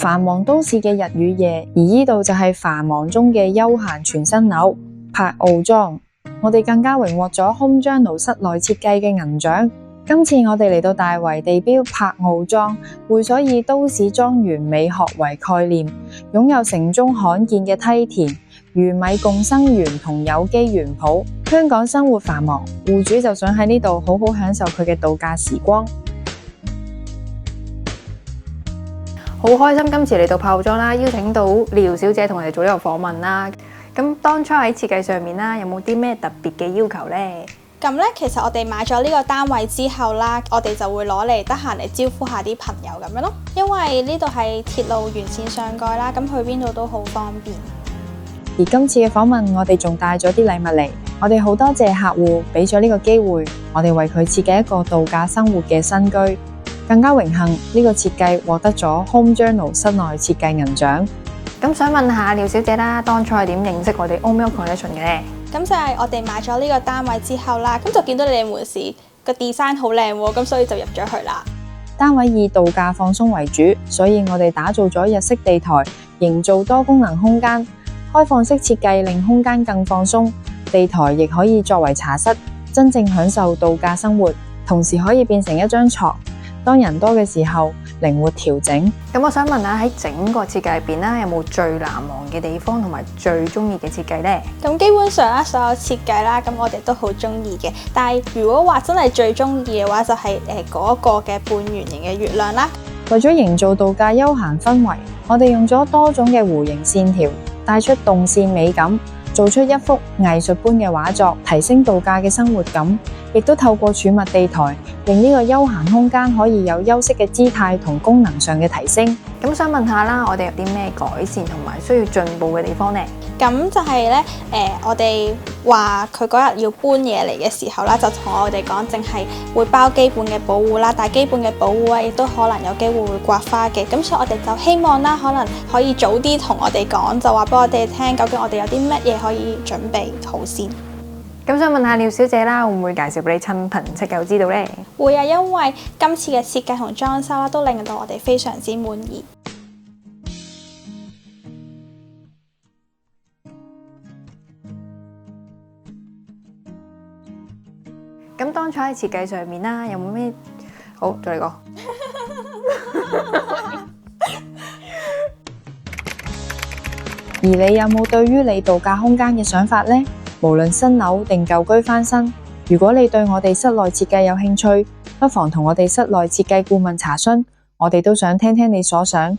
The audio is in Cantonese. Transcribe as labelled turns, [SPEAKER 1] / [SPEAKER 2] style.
[SPEAKER 1] 繁忙都市嘅日與夜，而呢度就係繁忙中嘅休閒全新樓柏傲莊。我哋更加榮獲咗 Home Journal 室內設計嘅銀獎。今次我哋嚟到大圍地標柏傲莊，會所以都市莊園美學為概念，擁有城中罕見嘅梯田、魚米共生園同有機園圃。香港生活繁忙，戶主就想喺呢度好好享受佢嘅度假時光。
[SPEAKER 2] 好開心今次嚟到柏傲莊啦，邀請到廖小姐同我哋做呢個訪問啦。咁當初喺設計上面啦，有冇啲咩特別嘅要求呢？
[SPEAKER 3] 咁咧，其實我哋買咗呢個單位之後啦，我哋就會攞嚟得閒嚟招呼下啲朋友咁樣咯。因為呢度係鐵路沿線上蓋啦，咁去邊度都好方便。
[SPEAKER 1] 而今次嘅訪問，我哋仲帶咗啲禮物嚟。我哋好多謝客戶俾咗呢個機會，我哋為佢設計一個度假生活嘅新居。更加榮幸呢個設計獲得咗 Home Journal 室內設計銀獎。
[SPEAKER 2] 咁想問下廖小姐啦，當初係點認識我哋 Old Milk Collection 嘅呢？
[SPEAKER 3] 咁就係我哋買咗呢個單位之後啦，咁就見到你哋門市個 design 好靚喎，咁所以就入咗去啦。
[SPEAKER 1] 單位以度假放鬆為主，所以我哋打造咗日式地台，營造多功能空間。開放式設計令空間更放鬆，地台亦可以作為茶室，真正享受度假生活，同時可以變成一張床。當人多嘅時候，靈活調整。
[SPEAKER 2] 咁我想問下喺整個設計入邊啦，有冇最難忘嘅地方同埋最中意嘅設計呢？
[SPEAKER 3] 咁基本上啦，所有設計啦，咁我哋都好中意嘅。但係如果話真係最中意嘅話，就係嗰個嘅半圓形嘅月亮啦。
[SPEAKER 1] 為咗營造度假休閒氛圍，我哋用咗多種嘅弧形線條，帶出動線美感，做出一幅藝術般嘅畫作，提升度假嘅生活感。亦都透過儲物地台，令呢個休閒空間可以有休息嘅姿態同功能上嘅提升。
[SPEAKER 2] 咁想問下啦，我哋有啲咩改善同埋需要進步嘅地方呢？
[SPEAKER 3] 咁就係咧，我哋話佢嗰日要搬嘢嚟嘅時候啦，就同我哋講，淨係會包基本嘅保護啦，但係基本嘅保護啊，亦都可能有機會會刮花嘅。咁所以我哋就希望啦，可能可以早啲同我哋講，就話俾我哋聽，究竟我哋有啲乜嘢可以準備好先。
[SPEAKER 2] 咁想問下廖小姐啦，會唔會介紹俾你親朋戚友知道呢？
[SPEAKER 3] 會啊，因為今次嘅設計同裝修啦，都令到我哋非常之滿意。
[SPEAKER 2] 咁當初喺設計上面啦，有冇咩好再嚟個？
[SPEAKER 1] 而你有冇對於你度假空間嘅想法呢？無論新樓定舊居翻新，如果你對我哋室內設計有興趣，不妨同我哋室內設計顧問查詢，我哋都想聽聽你所想。